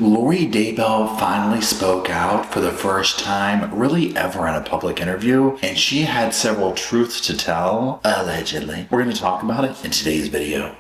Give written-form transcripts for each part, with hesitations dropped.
Lori Daybell finally spoke out for the first time really ever in a public interview, and she had several truths to tell, allegedly. We're going to talk about it in today's video.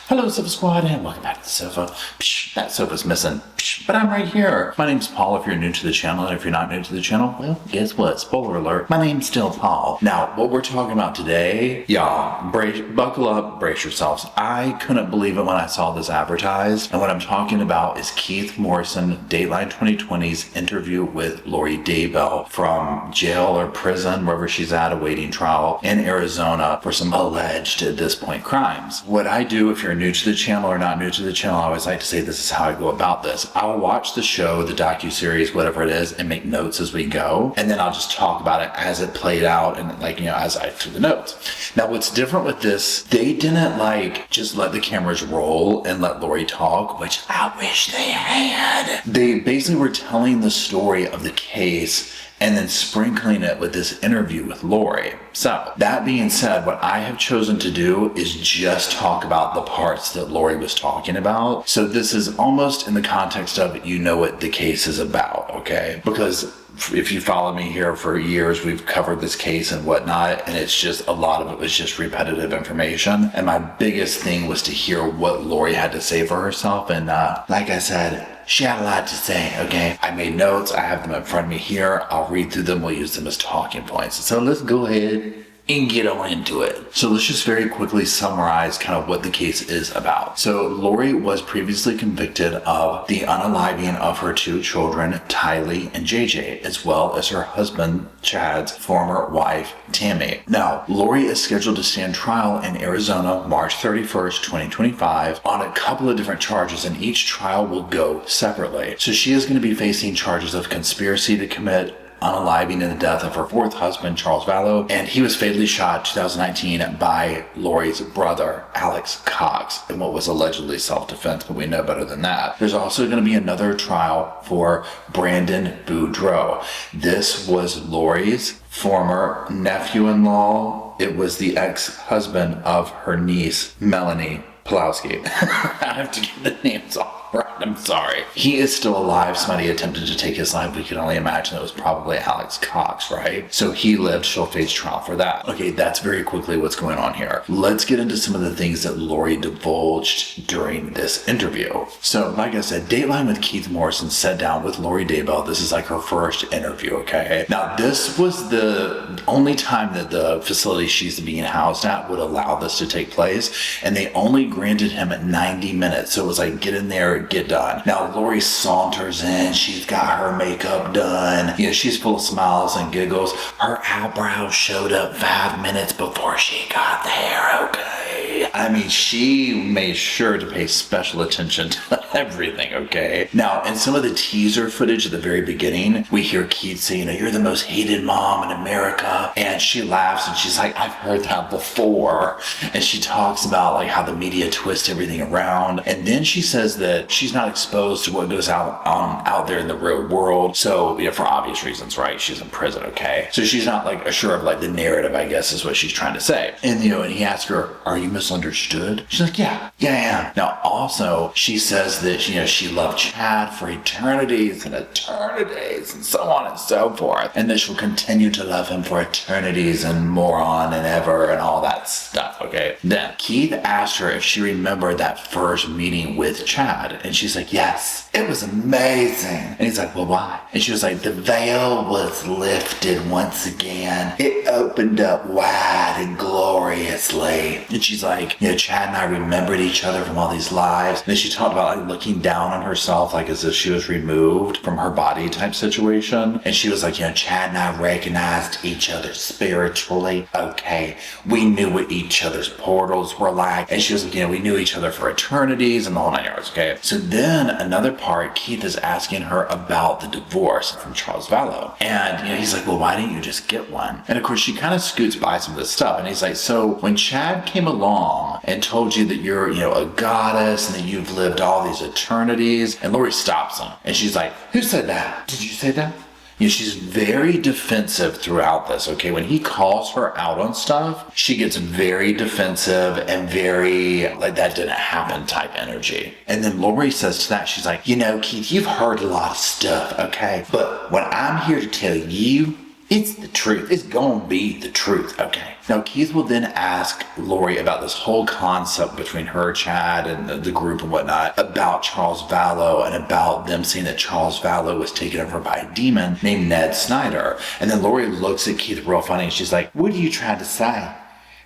Hello, Sofa Squad, and welcome back to the sofa. Psh, that sofa's missing, but I'm right here. My name's Paul if you're new to the channel, and if you're not new to the channel, well, guess what? Spoiler alert, my name's still Paul. Now, what we're talking about today, y'all, buckle up, brace yourselves. I couldn't believe it when I saw this advertised, and what I'm talking about is Keith Morrison, Dateline 2020's interview with Lori Daybell from jail or prison, wherever she's at, awaiting trial in Arizona for some alleged, at this point, crimes. What I do, if you're new to the channel or not new to the channel, I always like to say this is how I go about this. I'll watch the show, the docuseries, whatever it is, and make notes as we go, and then I'll just talk about it as it played out and as I took the notes. Now, what's different with this, they didn't just let the cameras roll and let Lori talk, which I wish they had. They basically were telling the story of the case and then sprinkling it with this interview with Lori. So, that being said, what I have chosen to do is just talk about the parts that Lori was talking about. So this is almost in the context of, you know what the case is about, okay? Because if you follow me here for years, we've covered this case and whatnot, and it's just, a lot of it was just repetitive information. And my biggest thing was to hear what Lori had to say for herself. And like I said, she had a lot to say, okay? I made notes, I have them in front of me here. I'll read through them, we'll use them as talking points. So let's go ahead and get on into it. So let's just very quickly summarize kind of what the case is about. So Lori was previously convicted of the unaliving of her two children, Tylee and JJ, as well as her husband, Chad's former wife, Tammy. Now, Lori is scheduled to stand trial in Arizona, March 31st, 2025, on a couple of different charges, and each trial will go separately. So she is going to be facing charges of conspiracy to commit unaliving in the death of her fourth husband, Charles Vallow, and he was fatally shot in 2019 by Lori's brother, Alex Cox, in what was allegedly self-defense, but we know better than that. There's also going to be another trial for Brandon Boudreaux. This was Lori's former nephew-in-law. It was the ex-husband of her niece, Melanie Pulowski. I have to get the names off. Right, I'm sorry. He is still alive. Somebody attempted to take his life. We can only imagine it was probably Alex Cox, right? So he lived. She'll face trial for that. Okay, that's very quickly what's going on here. Let's get into some of the things that Lori divulged during this interview. So, like I said, Dateline with Keith Morrison sat down with Lori Daybell. This is like her first interview, okay? Now, this was the only time that the facility she's being housed at would allow this to take place, and they only granted him 90 minutes. So it was like, get in there, get done. Now, Lori saunters in. She's got her makeup done. You know, she's full of smiles and giggles. Her eyebrows showed up 5 minutes before she got there, okay? I mean, she made sure to pay special attention to everything, okay? Now, in some of the teaser footage at the very beginning, we hear Keith say, you know, you're the most hated mom in America. And she laughs and she's like, I've heard that before. And she talks about like how the media twists everything around. And then she says that she's not exposed to what goes out there in the real world. So, you know, for obvious reasons, right? She's in prison, okay? So she's not like sure of like the narrative, I guess, is what she's trying to say. And, you know, and he asks her, are you misunderstood? She's like, yeah, I am. Now, also, she says that, you know, she loved Chad for eternities and eternities and so on and so forth. And that she'll continue to love him for eternities and more on and ever and all that stuff, okay? Then Keith asked her if she remembered that first meeting with Chad. And she's like, yes, it was amazing. And he's like, well, why? And she was like, the veil was lifted once again. It opened up wide and gloriously. And she's like, you know, Chad and I remembered each other from all these lives. And then she talked about like looking down on herself like as if she was removed from her body type situation. And she was like, you know, Chad and I recognized each other spiritually. Okay, we knew what each other's portals were like. And she was like, you know, we knew each other for eternities and the whole 9 yards, okay? So then another part, Keith is asking her about the divorce from Charles Vallow. And, you know, he's like, well, why didn't you just get one? And of course, she kind of scoots by some of this stuff. And he's like, so when Chad came along and told you that you're, you know, a goddess and that you've lived all these eternities, and Lori stops him. And she's like, who said that? Did you say that? she's very defensive throughout this, okay? When he calls her out on stuff, she gets very defensive and very, like, that didn't happen type energy. And then Lori says to that, she's like, Keith, you've heard a lot of stuff, okay? But when I'm here to tell you, it's the truth. It's gonna be the truth, okay? Now, Keith will then ask Lori about this whole concept between her, Chad, and the group and whatnot, about Charles Vallow and about them saying that Charles Vallow was taken over by a demon named Ned Snyder. And then Lori looks at Keith real funny and she's like, what are you trying to say?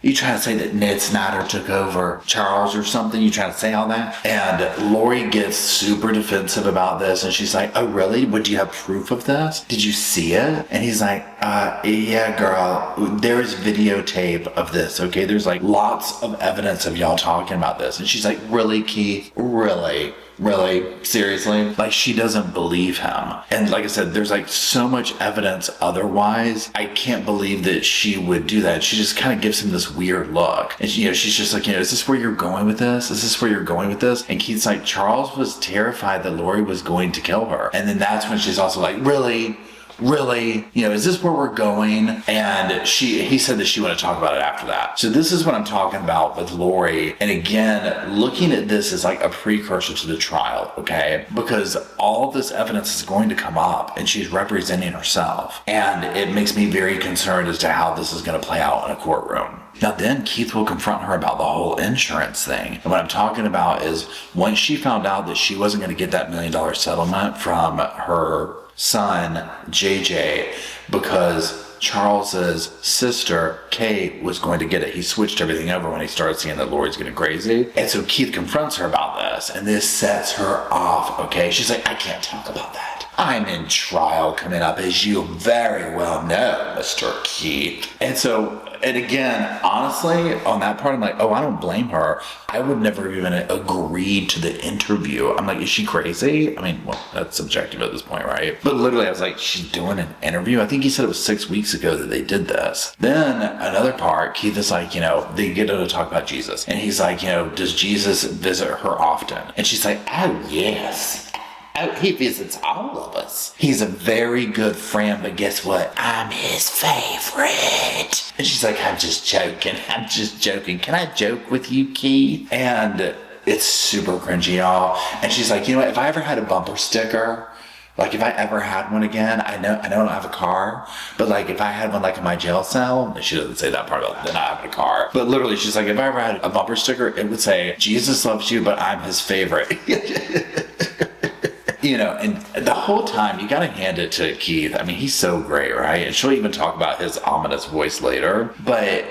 You trying to say that Ned Snyder took over Charles or something? You trying to say all that? And Lori gets super defensive about this, and she's like, oh, really? Would you have proof of this? Did you see it? And he's like, yeah, girl, there is videotape of this, okay? There's like lots of evidence of y'all talking about this. And she's like, really, Keith? Really? Really? Seriously? Like, she doesn't believe him. And like I said, there's like so much evidence otherwise. I can't believe that she would do that. She just kind of gives him this weird look. And she's just like, is this where you're going with this? Is this where you're going with this? And Keith's like, Charles was terrified that Lori was going to kill her. And then that's when she's also like, really? Is this where we're going? And he said that she wanted to talk about it after that. So this is what I'm talking about with Lori. And again, looking at this as like a precursor to the trial, okay? Because all of this evidence is going to come up and she's representing herself. And it makes me very concerned as to how this is going to play out in a courtroom. Now then Keith will confront her about the whole insurance thing. And what I'm talking about is once she found out that she wasn't going to get that $1 million settlement from her son, JJ, because Charles's sister, Kay, was going to get it. He switched everything over when he started seeing that Lori's getting crazy. And so Keith confronts her about this, and this sets her off, okay? She's like, I can't talk about that. I'm in trial coming up, as you very well know, Mr. Keith. And again, honestly, on that part, I'm like, I don't blame her. I would never even agreed to the interview. I'm like, is she crazy? I mean, well, that's subjective at this point, right? But literally, I was like, she's doing an interview? I think he said it was 6 weeks ago that they did this. Then another part, Keith is like, they get her to talk about Jesus. And he's like, does Jesus visit her often? And she's like, oh, yes. Oh, he visits all of us. He's a very good friend, but guess what? I'm his favorite. And she's like, I'm just joking. Can I joke with you, Keith? And it's super cringy, y'all. And she's like, if I ever had a bumper sticker, like if I ever had one again, I know I don't have a car, but like if I had one like in my jail cell, she doesn't say that part about not having a car, but literally she's like, if I ever had a bumper sticker, it would say, Jesus loves you, but I'm his favorite. And the whole time, you gotta hand it to Keith. I mean, he's so great, right? And she'll even talk about his ominous voice later. But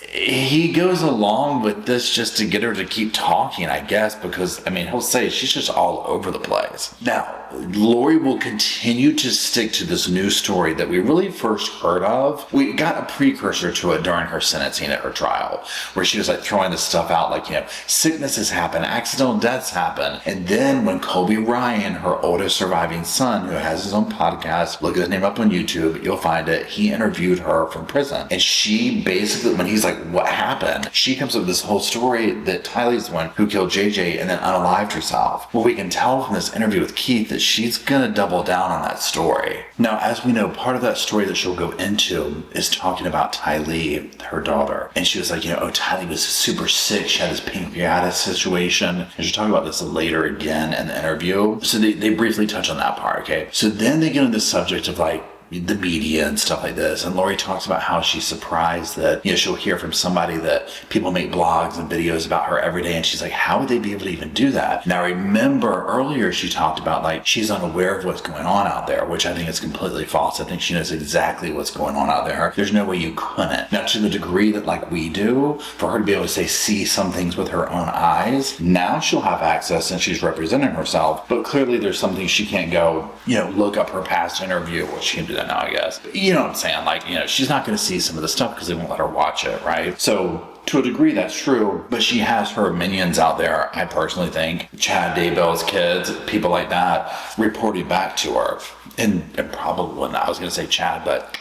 he goes along with this just to get her to keep talking, I guess, because, he'll say she's just all over the place. Now, Lori will continue to stick to this new story that we really first heard of. We got a precursor to it during her sentencing at her trial, where she was like throwing this stuff out like, sicknesses happen, accidental deaths happen. And then when Kobe Ryan, her oldest surviving son, who has his own podcast, look his name up on YouTube, you'll find it, he interviewed her from prison. And she basically, when he's like, what happened? She comes up with this whole story that Tylee's the one who killed JJ and then unalived herself. Well, we can tell from this interview with Keith that she's gonna double down on that story. Now, as we know, part of that story that she'll go into is talking about Tylee, her daughter. And she was like, Tylee was super sick. She had this pancreatitis situation. And she'll talk about this later again in the interview. So they briefly touch on that part, okay? So then they get into the subject of like, the media and stuff like this. And Lori talks about how she's surprised that, she'll hear from somebody that people make blogs and videos about her every day. And she's like, how would they be able to even do that? Now, remember earlier she talked about like, she's unaware of what's going on out there, which I think is completely false. I think she knows exactly what's going on out there. There's no way you couldn't. Now, to the degree that like we do, for her to be able to see some things with her own eyes, now she'll have access and she's representing herself. But clearly there's something she can't go, look up her past interview, which she can do that now, I guess. But you know what I'm saying? Like, she's not going to see some of the stuff because they won't let her watch it, right? So to a degree, that's true, but she has her minions out there, I personally think. Chad Daybell's kids, people like that, reporting back to her. And probably, I was going to say Chad, but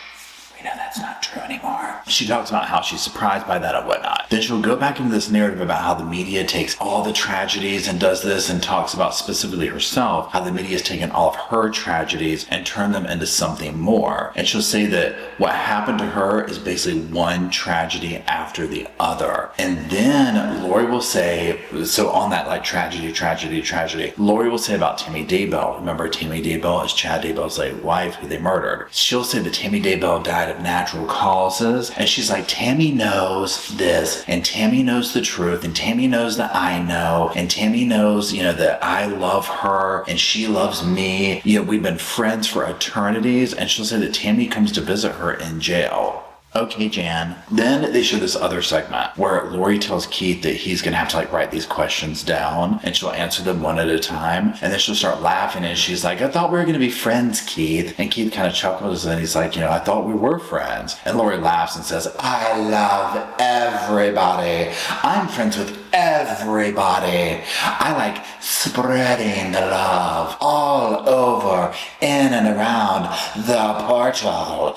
that's not true anymore. She talks about how she's surprised by that and whatnot. Then she'll go back into this narrative about how the media takes all the tragedies and does this, and talks about specifically herself, how the media has taken all of her tragedies and turned them into something more. And she'll say that what happened to her is basically one tragedy after the other. And then Lori will say, so on that like tragedy, Lori will say about Tammy Daybell. Remember, Tammy Daybell is Chad Daybell's like wife who they murdered. She'll say that Tammy Daybell died of natural causes, and she's like, Tammy knows this, and Tammy knows the truth, and Tammy knows that I know, and Tammy knows, that I love her and she loves me. We've been friends for eternities. And she'll say that Tammy comes to visit her in jail. Okay, Jan. Then they show this other segment where Lori tells Keith that he's going to have to write these questions down, and she'll answer them one at a time. And then she'll start laughing, and she's like, I thought we were going to be friends, Keith. And Keith kind of chuckles, and he's like, I thought we were friends. And Lori laughs and says, I love everybody. I'm friends with everybody. I like spreading the love all over, in and around the portal.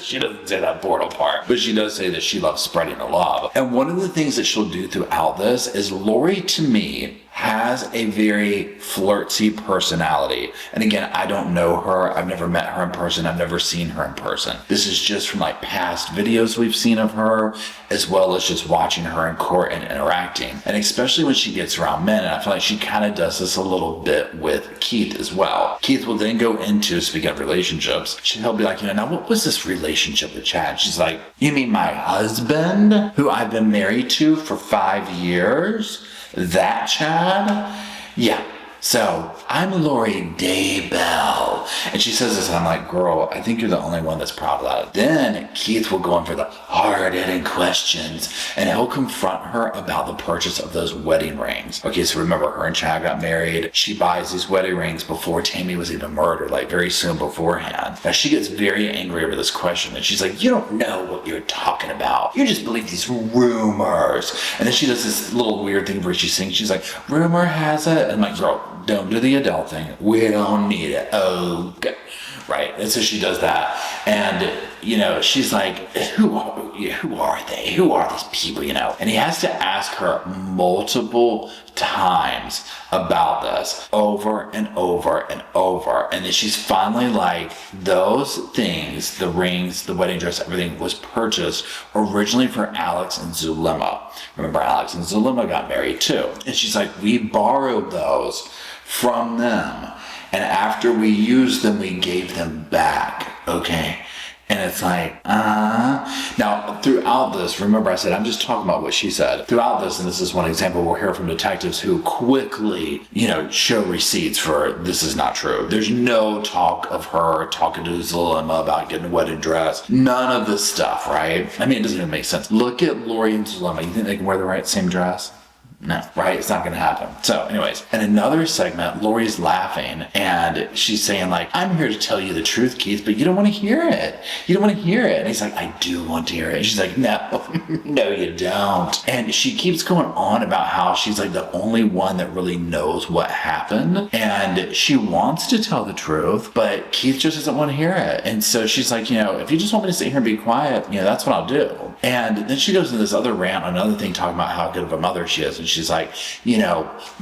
She doesn't say that portal part, but she does say that she loves spreading the love. And one of the things that she'll do throughout this is Lori, to me, has a very flirty personality. And again, I don't know her. I've never met her in person. I've never seen her in person. This is just from past videos we've seen of her, as well as just watching her in court and interacting. And especially when she gets around men, and I feel like she kind of does this a little bit with Keith as well. Keith will then go into, speaking of relationships, he'll be like, now what was this relationship with Chad? She's like, you mean my husband, who I've been married to for 5 years? That Chad? Yeah. So, I'm Lori Daybell. And she says this, and I'm like, girl, I think you're the only one that's proud of that. Then Keith will go in for the hard-hitting questions, and he'll confront her about the purchase of those wedding rings. Okay, so remember, her and Chad got married. She buys these wedding rings before Tammy was even murdered, very soon beforehand. Now, she gets very angry over this question, and she's like, you don't know what you're talking about. You just believe these rumors. And then she does this little weird thing where she sings, she's like, rumor has it. And I'm like, girl, don't do the Adele thing. We don't need it. Okay. Right? And so she does that. And, she's like, who are they? Who are these people, And he has to ask her multiple times about this over and over and over. And then she's finally like, those things, the rings, the wedding dress, everything was purchased originally for Alex and Zulema. Remember, Alex and Zulema got married too. And she's like, we borrowed those from them. And after we used them, we gave them back. Okay. And it's like, Now, throughout this, remember I said, I'm just talking about what she said. Throughout this, and this is one example, we'll hear from detectives who quickly, show receipts for this is not true. There's no talk of her talking to Zulema about getting a wedding dress. None of this stuff, right? I mean, it doesn't even make sense. Look at Lori and Zulema. You think they can wear the same dress? No, right? It's not going to happen. So anyways, in another segment, Lori's laughing and she's saying I'm here to tell you the truth, Keith, but you don't want to hear it. You don't want to hear it. And he's like, I do want to hear it. And she's like, no, no, you don't. And she keeps going on about how she's the only one that really knows what happened. And she wants to tell the truth, but Keith just doesn't want to hear it. And so she's like, if you just want me to sit here and be quiet, that's what I'll do. And then she goes into this other rant, another thing, talking about how good of a mother she is. And she's like, we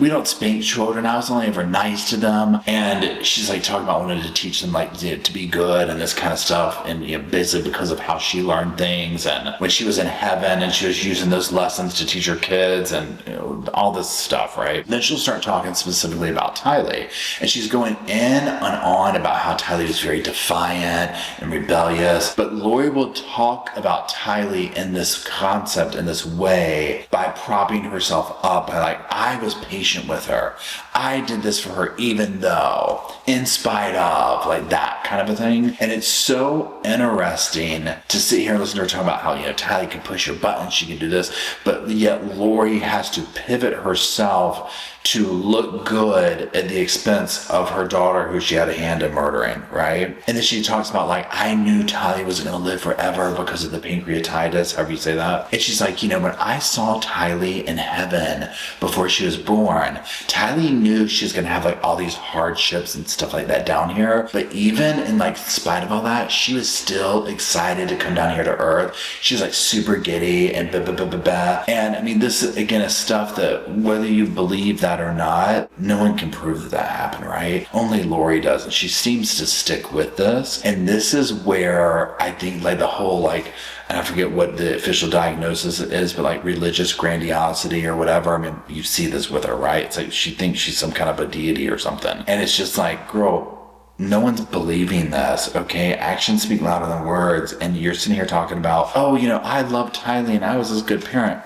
don't spank children. I was only ever nice to them. And she's talking about wanting to teach them to be good and this kind of stuff. And basically because of how she learned things. And when she was in heaven and she was using those lessons to teach her kids and all this stuff, right? Then she'll start talking specifically about Tylee. And she's going in and on about how Tylee is very defiant and rebellious. But Lori will talk about Tylee in this concept, in this way, by propping herself up by I was patient with her. I did this for her even though, in spite of, that kind of a thing. And it's so interesting to sit here and listen to her talk about how, Tylee can push her buttons, she can do this, but yet Lori has to pivot herself to look good at the expense of her daughter who she had a hand in murdering, right? And then she talks about I knew Tylee was going to live forever because of the pancreatitis, however you say that. And she's like, when I saw Tylee in heaven before she was born, Tylee knew she was going to have like all these hardships and stuff like that down here. But even in like spite of all that, she was still excited to come down here to Earth. She was like super giddy and And I mean, this again is stuff that whether you believe that or not, no one can prove that that happened, right? Only Lori does, and she seems to stick with this. And this is where I think like the whole like, and I forget what the official diagnosis is, but like religious grandiosity or whatever. I mean, you see this with her, right? It's like she thinks she's some kind of a deity or something. And it's just like, girl, no one's believing this, okay? Actions speak louder than words. And you're sitting here talking about, oh, you know, I loved Tylee and I was this good parent.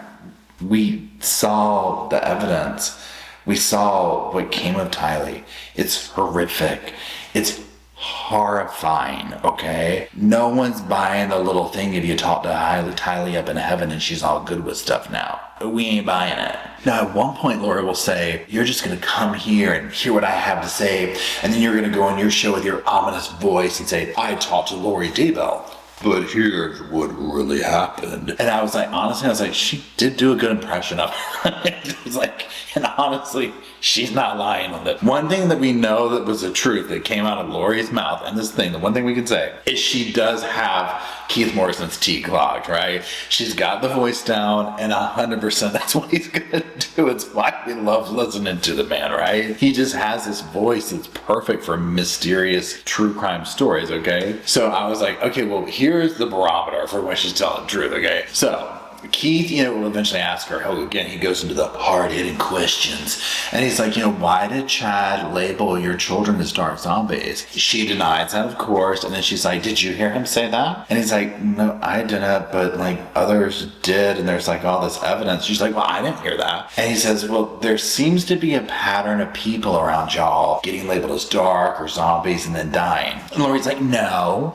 We saw the evidence. We saw what came of Tylee. It's horrific. It's horrifying, okay? No one's buying the little thing if you talk to Tylee up in heaven and she's all good with stuff now. We ain't buying it. Now, at one point, Lori will say, you're just going to come here and hear what I have to say, and then you're going to go on your show with your ominous voice and say, I talked to Lori Daybell, but here's what really happened. And I was like, honestly, I was like, she did do a good impression of her. It was like, and honestly, she's not lying on that. One thing that we know that was the truth that came out of Lori's mouth, and this thing, the one thing we can say, is she does have Keith Morrison's T clogged, right? She's got the voice down, and 100% that's what he's gonna do. It's why we love listening to the man, right? He just has this voice that's perfect for mysterious true crime stories, okay? So I was like, okay, well, here's the barometer for when she's telling the truth, okay? So Keith, will eventually ask her. Again, he goes into the hard-hitting questions. And he's like, why did Chad label your children as dark zombies? She denies that, of course. And then she's like, did you hear him say that? And he's like, no, I didn't, but like others did. And there's like all this evidence. She's like, well, I didn't hear that. And he says, well, there seems to be a pattern of people around y'all getting labeled as dark or zombies and then dying. And Lori's like, no,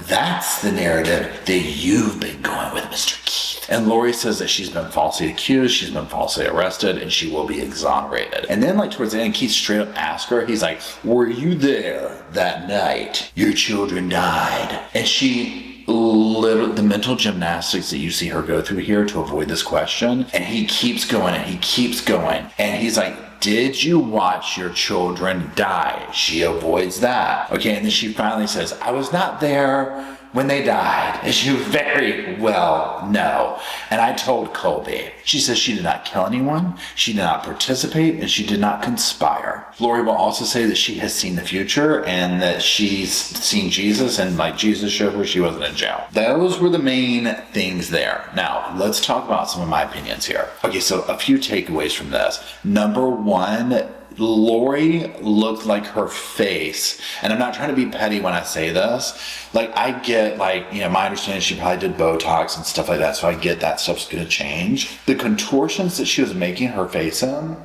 that's the narrative that you've been going with, Mr. Keith. And Lori says that she's been falsely accused, she's been falsely arrested, and she will be exonerated. And then like towards the end, Keith straight up asks her, he's like, were you there that night your children died? And she literally, the mental gymnastics that you see her go through here to avoid this question, and he keeps going and he keeps going. And he's like, did you watch your children die? She avoids that. Okay, and then she finally says, I was not there when they died, as you very well know. And I told Colby. She says she did not kill anyone, she did not participate, and she did not conspire. Lori will also say that she has seen the future and that she's seen Jesus, and like Jesus showed her she wasn't in jail. Those were the main things there. Now, let's talk about some of my opinions here. Okay, so a few takeaways from this. Number one, Lori looked like her face, and I'm not trying to be petty when I say this, like I get like, my understanding she probably did Botox and stuff like that, so I get that stuff's gonna change. The contortions that she was making her face in,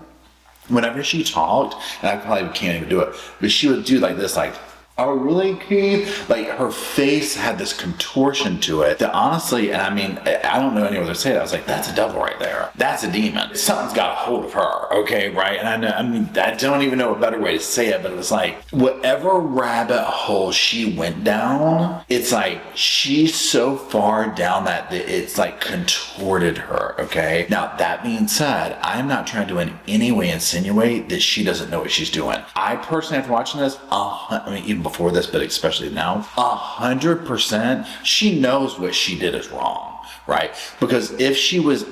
whenever she talked, and I probably can't even do it, but she would do like this, like, oh really, Keith? Like her face had this contortion to it that honestly, and I mean, I don't know any other way to say it, I was like, that's a devil right there. That's a demon. Something's got a hold of her, okay, right? And I don't even know a better way to say it, but it was like, whatever rabbit hole she went down, it's like, she's so far down that it's like contorted her, okay? Now, that being said, I'm not trying to in any way insinuate that she doesn't know what she's doing. I personally, after watching this, even before this, but especially now, 100% she knows what she did is wrong, right? Because if she was,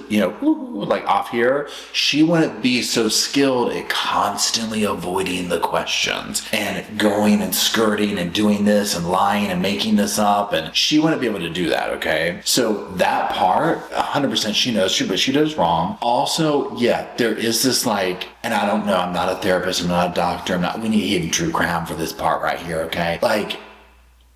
like off here, she wouldn't be so skilled at constantly avoiding the questions and going and skirting and doing this and lying and making this up, and she wouldn't be able to do that, okay? So that part, 100% she knows what she does wrong. Also, yeah, there is this like, and I don't know, I'm not a therapist, I'm not a doctor, we need hidden true crime for this part right here, okay? Like,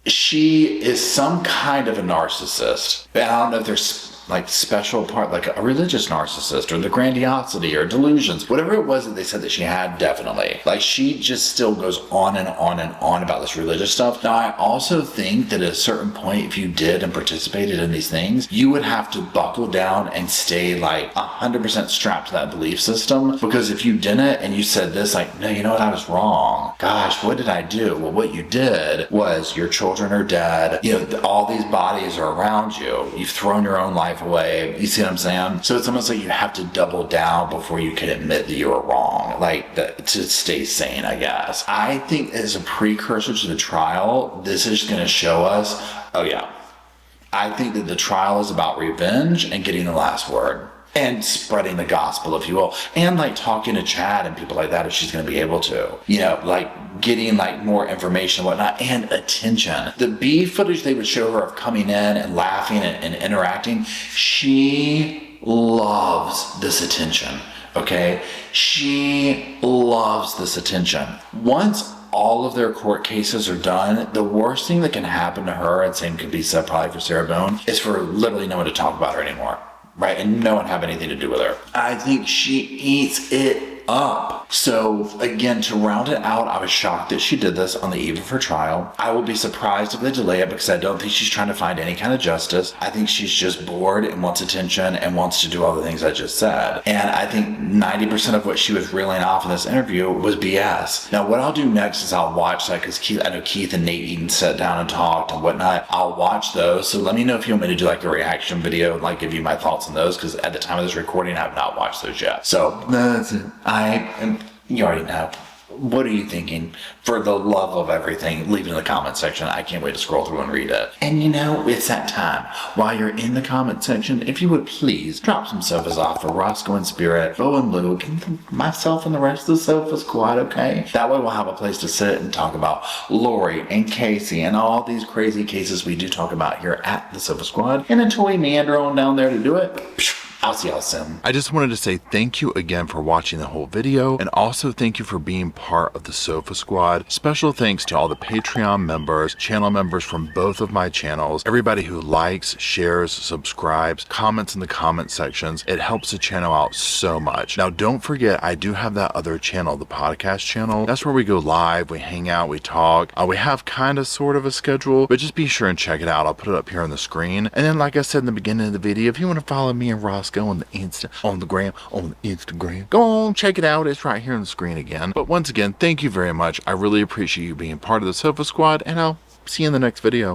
she is some kind of a narcissist. And I don't know if there's like special part, like a religious narcissist or the grandiosity or delusions, whatever it was that they said that she had, definitely. Like she just still goes on and on and on about this religious stuff. Now, I also think that at a certain point, if you did and participated in these things, you would have to buckle down and stay like 100% strapped to that belief system. Because if you didn't and you said this, like, no, you know what, I was wrong. Gosh, what did I do? Well, what you did was your children are dead. All these bodies are around you. You've thrown your own life life away. You see what I'm saying? So it's almost like you have to double down before you can admit that you were wrong, like to stay sane, I guess. I think as a precursor to the trial, this is going to show us, oh yeah, I think that the trial is about revenge and getting the last word. And spreading the gospel, if you will. And like talking to Chad and people like that if she's going to be able to. You know, like getting like more information and whatnot. And attention. The B footage they would show her of coming in and laughing and interacting. She loves this attention. Okay? She loves this attention. Once all of their court cases are done, the worst thing that can happen to her, and same could be said probably for Sarah Boone, is for literally no one to talk about her anymore. Right, and no one have anything to do with her. I think she eats it up. So again, to round it out, I was shocked that she did this on the eve of her trial. I will be surprised if they delay it because I don't think she's trying to find any kind of justice. I think she's just bored and wants attention and wants to do all the things I just said. And I think 90% of what she was reeling off in this interview was BS. Now, what I'll do next is I'll watch that because I know Keith and Nate Eden sat down and talked and whatnot. I'll watch those. So let me know if you want me to do like a reaction video and like give you my thoughts on those because at the time of this recording, I have not watched those yet. So that's it. You already know. What are you thinking? For the love of everything, leave it in the comment section. I can't wait to scroll through and read it. And you know, it's that time. While you're in the comment section, if you would please drop some sofas off for Rosco and Spirit, Bo and Luke, and myself and the rest of the sofa squad, okay? That way we'll have a place to sit and talk about Lori and Casey and all these crazy cases we do talk about here at the Sofa Squad. And until we meander on down there to do it, I'll see y'all soon. I just wanted to say thank you again for watching the whole video, and also thank you for being part of the Sofa Squad. Special thanks to all the Patreon members, channel members from both of my channels, everybody who likes, shares, subscribes, comments in the comment sections. It helps the channel out so much. Now don't forget, I do have that other channel, the podcast channel. That's where we go live, we hang out, we talk. We have kind of sort of a schedule, but just be sure and check it out. I'll put it up here on the screen. And then like I said in the beginning of the video, if you want to follow me and Rosco on the Instagram, go on, check it out. It's right here on the screen again. But once again, thank you very much. I really appreciate you being part of the Sofa Squad, and I'll see you in the next video.